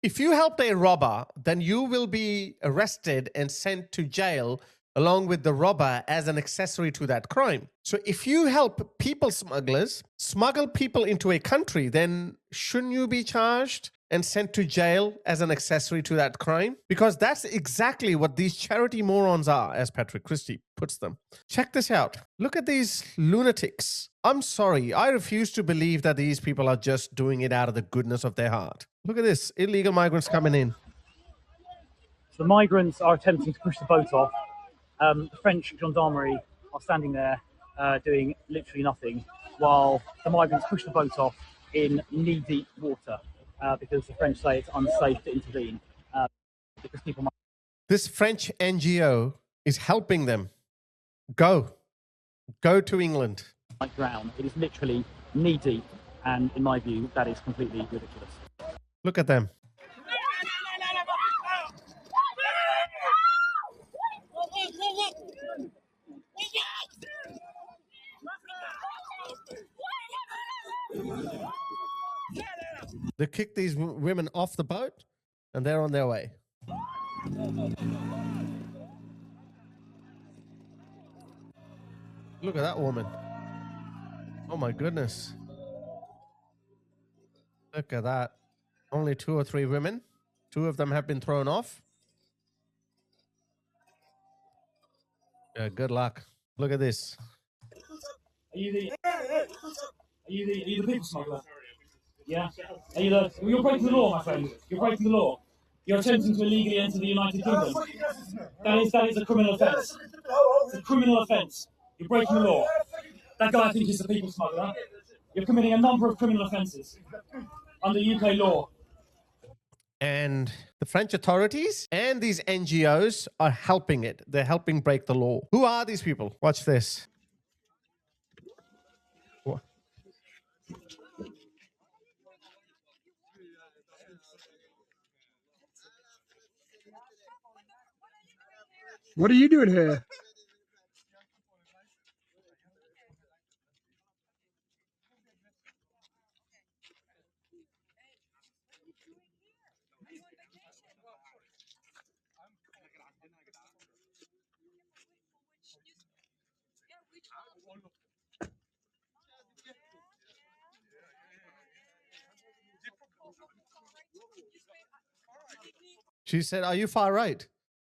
If you helped a robber, then you will be arrested and sent to jail along with the robber as an accessory to that crime. So if you help people smugglers smuggle people into a country, then shouldn't you be charged and sent to jail as an accessory to that crime? Because that's exactly what these charity morons are, as Patrick Christie puts them. Check this out. Look at these lunatics. I'm sorry, I refuse to believe that these people are just doing it out of the goodness of their heart. Look at this, illegal migrants coming in. So the migrants are attempting to push the boat off. The French gendarmerie are standing there doing literally nothing while the migrants push the boat off in knee-deep water because the French say it's unsafe to intervene because people might... This French NGO is helping them. Go to England. ...might drown. It is literally knee-deep, and in my view, that is completely ridiculous. Look at them. They kick these women off the boat and they're on their way. Look at that woman. Oh my goodness. Look at that. Only 2 or 3 women. 2 of them have been thrown off. Yeah, good luck. Look at this. Are you the people smuggler? Yeah. Are you the? Well, you're breaking the law, my friend. You're breaking the law. You're attempting to illegally enter the United Kingdom. That is a criminal offence. It's a criminal offence. You're breaking the law. That guy, I think, is the people smuggler. You're committing a number of criminal offences under UK law. And the French authorities and these NGOs are helping it. They're helping break the law. Who are these people? Watch this. What are you doing here? She said, are you far right?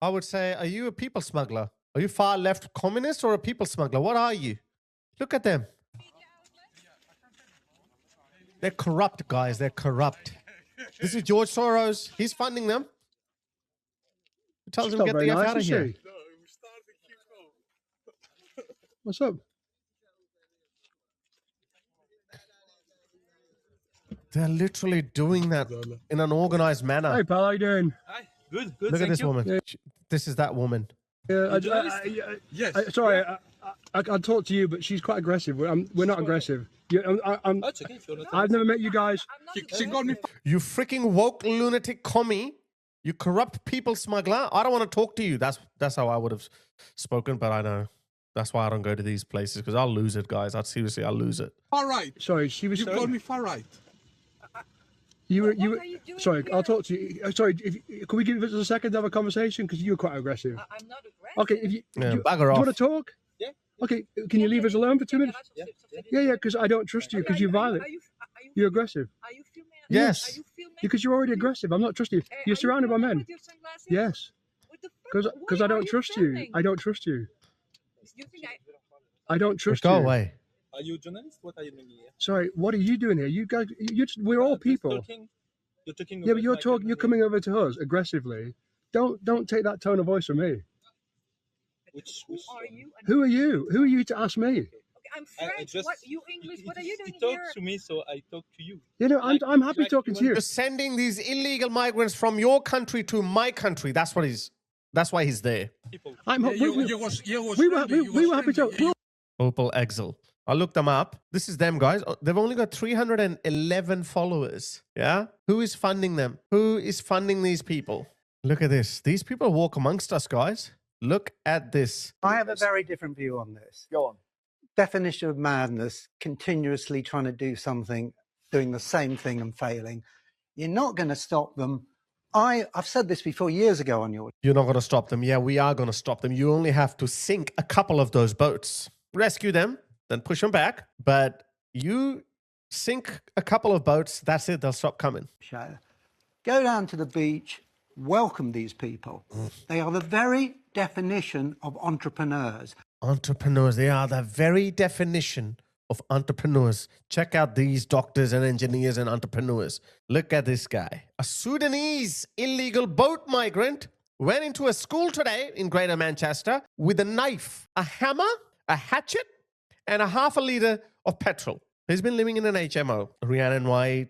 I would say, are you a people smuggler? Are you far left communist or a people smuggler? What are you? Look at them. They're corrupt, guys. They're corrupt. This is George Soros. He's funding them. He tells them, get the F out of here. What's up? They're literally doing that in an organized manner. Hey, pal, how you doing? Hi, good, good. Look at this woman. Yeah. This is that woman. Yes. Sorry, I'll talk to you, but she's quite aggressive. We're not aggressive. That's okay. I've never met you guys. She got me. You freaking woke lunatic commie. You corrupt people smuggler. I don't want to talk to you. That's how I would have spoken, but I know. That's why I don't go to these places, because I'll lose it, guys. I'll lose it. Far right. Sorry, she was... You called me far right. You were sorry, I'll talk to you. Sorry, can we give us a second to have a conversation? Because you were quite aggressive. I'm not aggressive. Okay, if you, Yeah, do you bugger off. want to talk? Yeah. Okay, can you leave us alone for 2 minutes? Yeah, because I don't trust you, because you're violent. You're aggressive. Are you filming? Yes. Are you filming? Because you're already aggressive. I'm not trusting you. You're surrounded by men. Yes. Because I don't trust you. I don't trust you. You think I don't trust you. Go away. Are you a journalist? What are you doing here? Sorry, what are you doing here? You guys, we're all people. You're talking. Yeah, but you're coming over to us aggressively. Don't take that tone of voice from me. Which are you? Who are you? Who are you to ask me? Okay, I'm French. What, you English? What are you doing here? here? He talked to me, so I talk to you. You know, I'm happy talking to you. You're sending these illegal migrants from your country to my country. That's why he's there. We were happy to. Opal Exil. I looked them up. This is them, guys. They've only got 311 followers. Yeah? Who is funding them? Who is funding these people? Look at this. These people walk amongst us, guys. Look at this. I have a very different view on this. Go on. Definition of madness, continuously trying to do something, doing the same thing and failing. You're not going to stop them I've said this before years ago on your. You're not going to stop them. Yeah, we are going to stop them. You only have to sink a couple of those boats, rescue them, then push them back. But you sink a couple of boats, that's it. They'll stop coming. Show. Go down to the beach, welcome these people. They are the very definition of entrepreneurs. Entrepreneurs, they are the very definition of entrepreneurs. Check out these doctors and engineers and entrepreneurs. Look at this guy. A Sudanese illegal boat migrant went into a school today in Greater Manchester with a knife, a hammer, a hatchet, and a half a litre of petrol. He's been living in an HMO. Rhiannon White,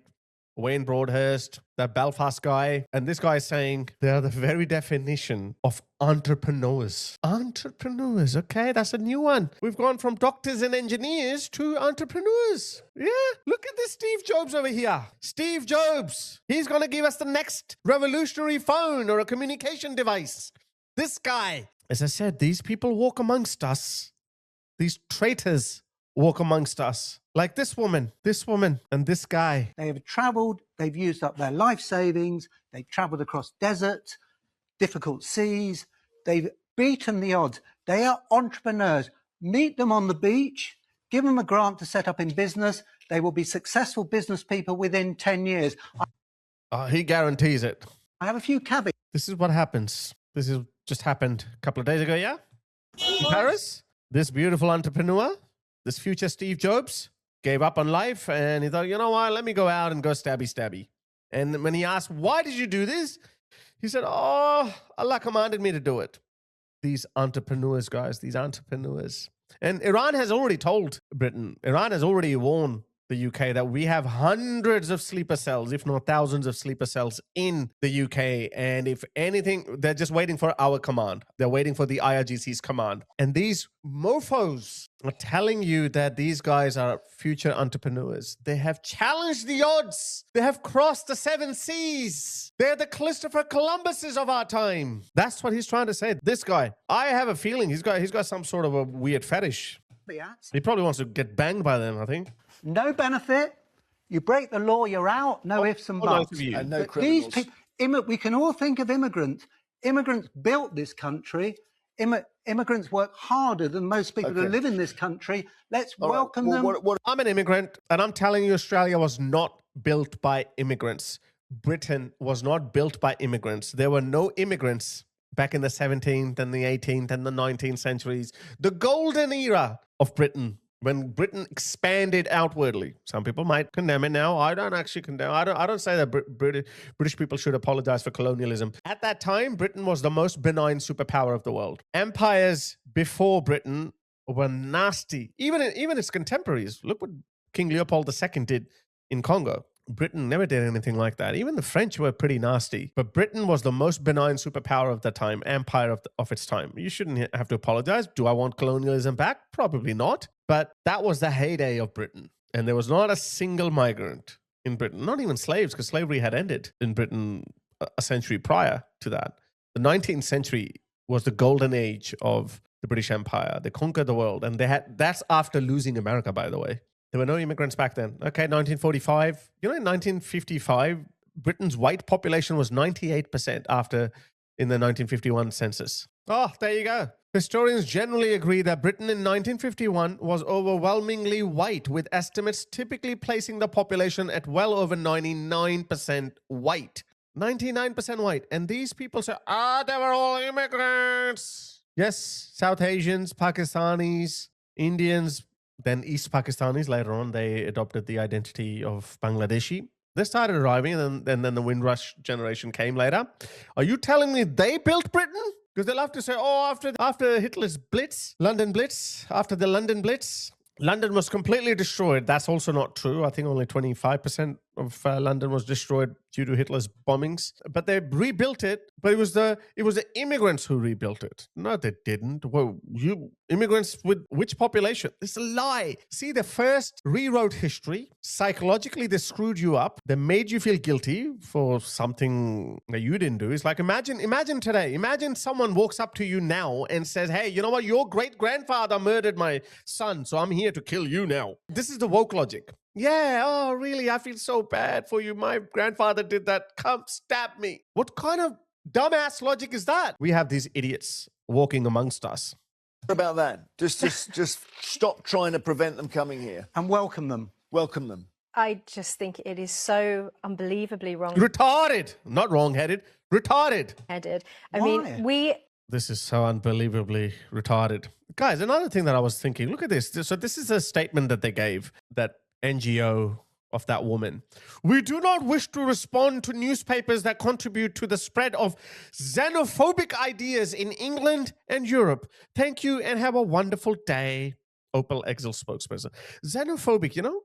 Wayne Broadhurst, that Belfast guy. And this guy is saying they are the very definition of entrepreneurs. Entrepreneurs, okay? That's a new one. We've gone from doctors and engineers to entrepreneurs. Yeah, look at this Steve Jobs over here. Steve Jobs. He's going to give us the next revolutionary phone or a communication device. This guy. As I said, these people walk amongst us. These traitors walk amongst us. Like this woman, and this guy. They have travelled, they've used up their life savings, they've travelled across deserts, difficult seas, they've beaten the odds. They are entrepreneurs. Meet them on the beach, give them a grant to set up in business. They will be successful business people within 10 years. He guarantees it. I have a few caveats. This is what happens. This is just happened a couple of days ago, yeah? In Paris, this beautiful entrepreneur, this future Steve Jobs, gave up on life and he thought, you know what, let me go out and go stabby. And when he asked, why did you do this? He said, oh, Allah commanded me to do it. These entrepreneurs, guys, these entrepreneurs. And Iran has already told Britain, Iran has already warned the UK that we have hundreds of sleeper cells, if not thousands of sleeper cells in the UK. And if anything, they're just waiting for our command. They're waiting for the IRGC's command. And these mofos are telling you that these guys are future entrepreneurs. They have challenged the odds. They have crossed the 7 seas. They're the Christopher Columbuses of our time. That's what he's trying to say. This guy, I have a feeling he's got some sort of a weird fetish. He probably wants to get banged by them, I think. No benefit. You break the law, you're out. No ifs and buts. And no But criminals. these people, we can all think of immigrants. Immigrants built this country. Immigrants work harder than most people who live in this country. Let's welcome them. I'm an immigrant, and I'm telling you, Australia was not built by immigrants. Britain was not built by immigrants. There were no immigrants back in the 17th and the 18th and the 19th centuries. The golden era of Britain, when Britain expanded outwardly. Some people might condemn it now. I don't actually condemn. I don't say that British people should apologize for colonialism. At that time, Britain was the most benign superpower of the world. Empires before Britain were nasty. Even its contemporaries. Look what King Leopold II did in Congo. Britain never did anything like that. Even the French were pretty nasty. But Britain was the most benign superpower of the time, empire of its time. You shouldn't have to apologize. Do I want colonialism back? Probably not. But that was the heyday of Britain. And there was not a single migrant in Britain, not even slaves, because slavery had ended in Britain a century prior to that. The 19th century was the golden age of the British Empire. They conquered the world. And that's after losing America, by the way. There were no immigrants back then. Okay, 1945. You know, in 1955, Britain's white population was 98% in the 1951 census. Oh, there you go. Historians generally agree that Britain in 1951 was overwhelmingly white, with estimates typically placing the population at well over 99% white. 99% white. And these people say, they were all immigrants. Yes, South Asians, Pakistanis, Indians, then East Pakistanis. Later on, they adopted the identity of Bangladeshi. They started arriving, and then the Windrush generation came later. Are you telling me they built Britain? Because they love to say, after Hitler's Blitz, London Blitz, after the London Blitz, London was completely destroyed. That's also not true. I think only 25% of London was destroyed due to Hitler's bombings. But they rebuilt it. But it was the immigrants who rebuilt it. No, they didn't. Well, immigrants with which population? It's a lie. See, they first rewrote history. Psychologically, they screwed you up. They made you feel guilty for something that you didn't do. It's like, imagine today. Imagine someone walks up to you now and says, hey, you know what? Your great-grandfather murdered my son, so I'm here to kill you now. This is the woke logic. Yeah, oh, really? I feel so bad for you. My grandfather did that. Come stab me. What kind of dumbass logic is that? We have these idiots walking amongst us. What about that? Just stop trying to prevent them coming here. And welcome them. Welcome them. I just think it is so unbelievably Retarded. Not wrong-headed. Retarded. wrong-headed. I Why? mean, This is so unbelievably retarded. Guys, another thing that I was thinking, look at this. So this is a statement that they gave, that NGO of that woman. We do not wish to respond to newspapers that contribute to the spread of xenophobic ideas in England and Europe. Thank you and have a wonderful day. Opal Exil spokesperson. Xenophobic, you know,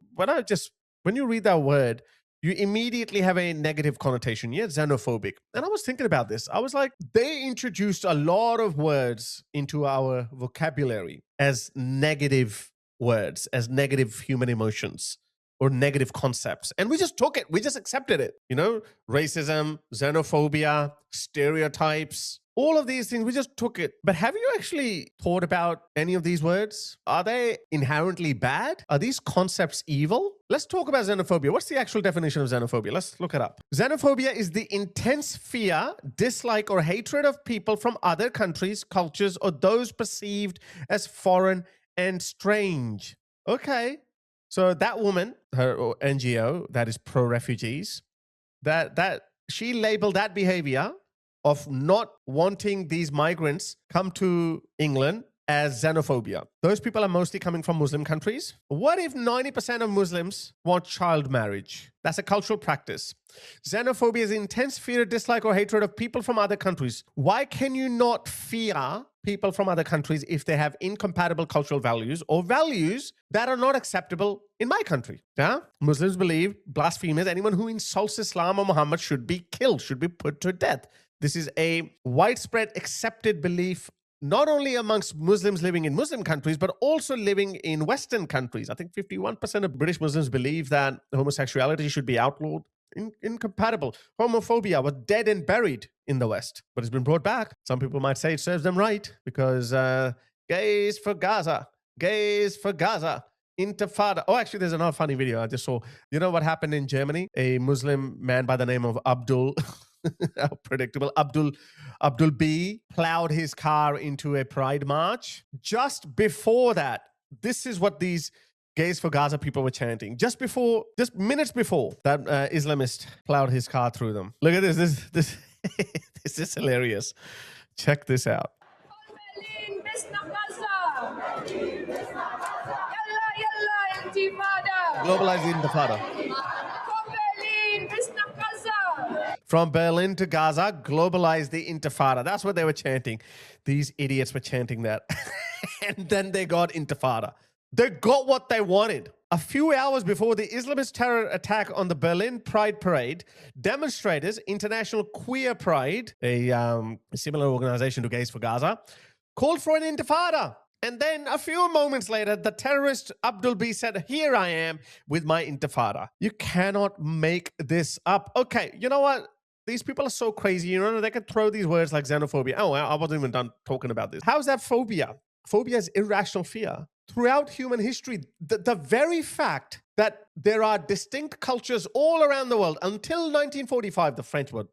when you read that word, you immediately have a negative connotation. Yeah, xenophobic. And I was thinking about this. I was like, they introduced a lot of words into our vocabulary as negative words, as negative human emotions or negative concepts. And we just took it. We just accepted it. You know, racism, xenophobia, stereotypes, all of these things, we just took it. But have you actually thought about any of these words? Are they inherently bad? Are these concepts evil? Let's talk about xenophobia. What's the actual definition of xenophobia? Let's look it up. Xenophobia is the intense fear, dislike, or hatred of people from other countries, cultures, or those perceived as foreign and strange. Okay. So that woman, her NGO, that is pro-refugees, that she labeled that behavior of not wanting these migrants come to England as xenophobia. Those people are mostly coming from Muslim countries. What if 90% of Muslims want child marriage? That's a cultural practice. Xenophobia is intense fear, dislike, or hatred of people from other countries. Why can you not fear people from other countries if they have incompatible cultural values or values that are not acceptable in my country? Yeah? Muslims believe blasphemers, anyone who insults Islam or Muhammad, should be killed, should be put to death. This is a widespread accepted belief, not only amongst Muslims living in Muslim countries, but also living in Western countries. I think 51% of British Muslims believe that homosexuality should be outlawed. Incompatible. Homophobia was dead and buried in the West, but it's been brought back. Some people might say it serves them right because gays for Gaza, gays for Gaza. Intifada. Oh, actually, there's another funny video I just saw. You know what happened in Germany? A Muslim man by the name of Abdul, how predictable, Abdul B plowed his car into a pride march. Just before that, this is what these gays for Gaza people were chanting. Just minutes before that Islamist plowed his car through them. Look at this. This this is hilarious. Check this out. Globalize the Intifada. From Berlin to Gaza, globalize the Intifada. That's what they were chanting. These idiots were chanting that. And then they got Intifada. They got what they wanted. A few hours before the Islamist terror attack on the Berlin Pride Parade, demonstrators, International Queer Pride, a similar organization to Gays for Gaza, called for an Intifada. And then a few moments later, the terrorist Abdul B said, here I am with my Intifada. You cannot make this up. Okay, you know what? These people are so crazy. You know, they can throw these words like xenophobia. Oh, I wasn't even done talking about this. How is that phobia? Phobia is irrational fear. Throughout human history, the very fact that there are distinct cultures all around the world, until 1945, the French were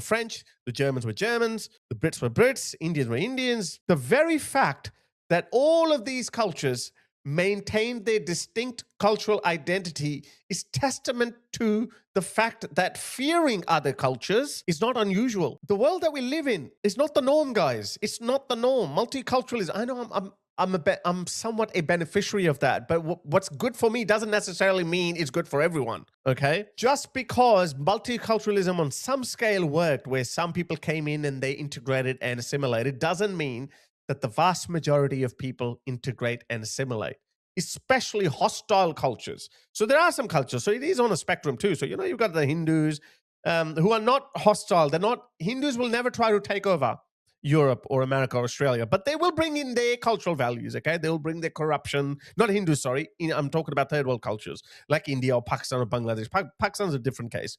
French, the Germans were Germans, the Brits were Brits, Indians were Indians. The very fact that all of these cultures maintained their distinct cultural identity is testament to the fact that fearing other cultures is not unusual. The world that we live in is not the norm, guys. It's not the norm. Multiculturalism, I know I'm somewhat a beneficiary of that, but what's good for me doesn't necessarily mean it's good for everyone, okay? Just because multiculturalism on some scale worked, where some people came in and they integrated and assimilated, doesn't mean that the vast majority of people integrate and assimilate, especially hostile cultures. So there are some cultures, so it is on a spectrum too. So, you know, you've got the Hindus who are not hostile. Hindus will never try to take over Europe or America or Australia, but they will bring in their cultural values, okay? They will bring their corruption, not Hindus, sorry. I'm talking about third world cultures, like India or Pakistan or Bangladesh. Pakistan's a different case.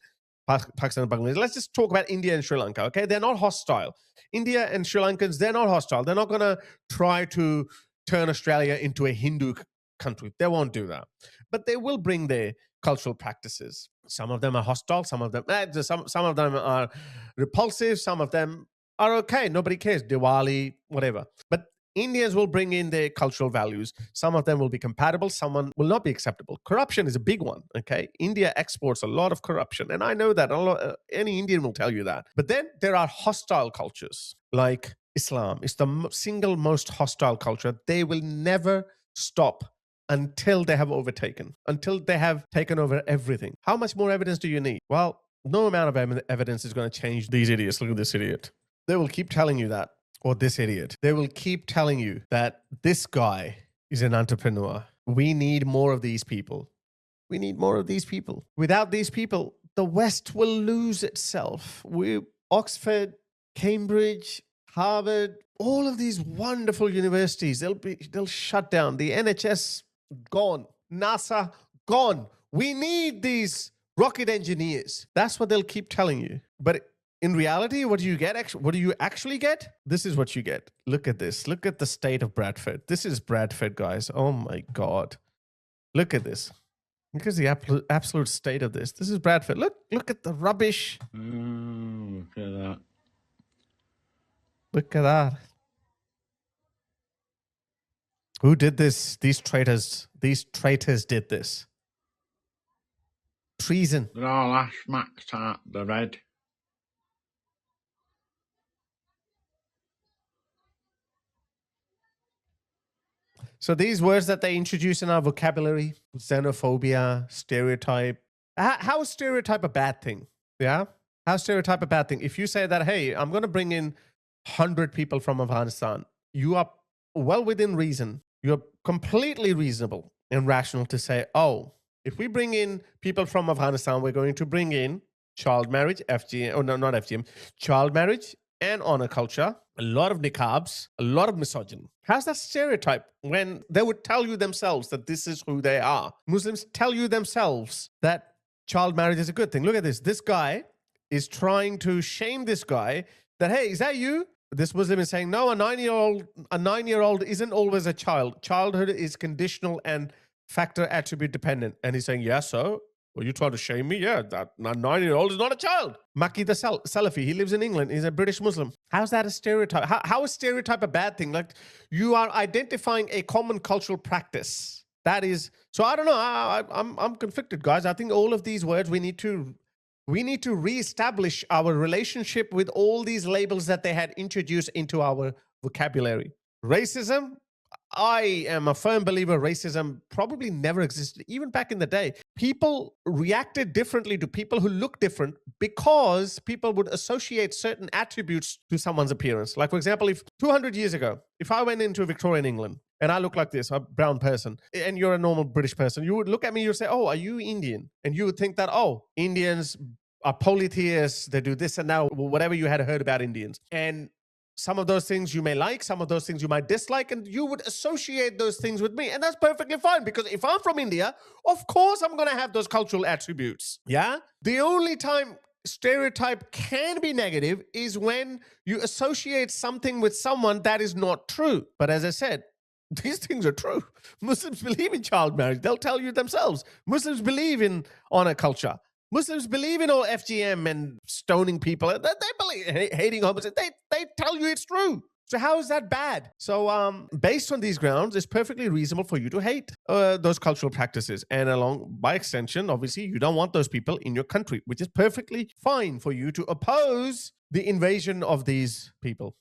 Pakistan and Bangladesh. Let's just talk about India and Sri Lanka, okay? They're not hostile. India and Sri Lankans, they're not hostile. They're not going to try to turn Australia into a Hindu country. They won't do that. but they will bring their cultural practices. Some of them are hostile, some of them are repulsive, some of them are okay. Nobody cares. Diwali, whatever. But Indians will bring in their cultural values. Some of them will be compatible. Some will not be acceptable. Corruption is a big one. Okay, India exports a lot of corruption, and I know that any Indian will tell you that. But then there are hostile cultures, like Islam. It's the single most hostile culture. They will never stop until they have overtaken, until they have taken over everything. How much more evidence do you need? Well, no amount of evidence is going to change these idiots. Look at this idiot. They will keep telling you that. Or this idiot. They will keep telling you that this guy is an entrepreneur. We need more of these people. We need more of these people. Without these people, the West will lose itself. Oxford, Cambridge, Harvard, all of these wonderful universities, they'll shut down. The NHS, gone. NASA, gone. We need these rocket engineers. That's what they'll keep telling you. But in reality, what do you get? What do you actually get? This is what you get. Look at this. Look at the state of Bradford. This is Bradford, guys. Oh my God. Look at this. Look at the absolute state of this. This is Bradford. Look at the rubbish. Look at that. Look at that. Who did this? These traitors. These traitors did this. Treason. They're all ash-macked out the red. So these words that they introduce in our vocabulary, xenophobia, stereotype. How is stereotype a bad thing? Yeah? How is stereotype a bad thing? If you say that, hey, I'm going to bring in 100 people from Afghanistan, you are well within reason. You're completely reasonable and rational to say, oh, if we bring in people from Afghanistan, we're going to bring in child marriage, FGM, oh no, not FGM, child marriage and honor culture, a lot of niqabs, a lot of misogyny. How's that stereotype when they would tell you themselves that this is who they are? Muslims tell you themselves that child marriage is a good thing. Look at this. This guy is trying to shame this guy that, hey, is that you? This Muslim is saying, no, a 9-year-old isn't always a child. Childhood is conditional and factor attribute dependent. And he's saying, yeah, so? Well, you trying to shame me? Yeah, that 9-year-old is not a child. Maki the Salafi, he lives in England. He's a British Muslim. How's that a stereotype? How is stereotype a bad thing? Like, you are identifying a common cultural practice. That is, so I don't know. I'm conflicted, guys. I think all of these words, we need to reestablish our relationship with all these labels that they had introduced into our vocabulary. Racism, I am a firm believer racism probably never existed, even back in the day. People reacted differently to people who look different because people would associate certain attributes to someone's appearance. Like, for example, if 200 years ago, if I went into Victorian England and I look like this, a brown person, and you're a normal British person, you would look at me, you'd say, oh, are you Indian? And you would think that, oh, Indians are polytheists, they do this and that, whatever you had heard about Indians. And some of those things you may like, some of those things you might dislike, and you would associate those things with me. And that's perfectly fine, because if I'm from India, of course I'm going to have those cultural attributes. Yeah? The only time stereotype can be negative is when you associate something with someone that is not true. But as I said, these things are true. Muslims believe in child marriage. They'll tell you themselves. Muslims believe in honor culture. Muslims believe in all FGM and stoning people. They believe hating homosexuals. They tell you it's true. So how is that bad? So based on these grounds, it's perfectly reasonable for you to hate those cultural practices. And by extension, obviously, you don't want those people in your country, which is perfectly fine for you to oppose the invasion of these people.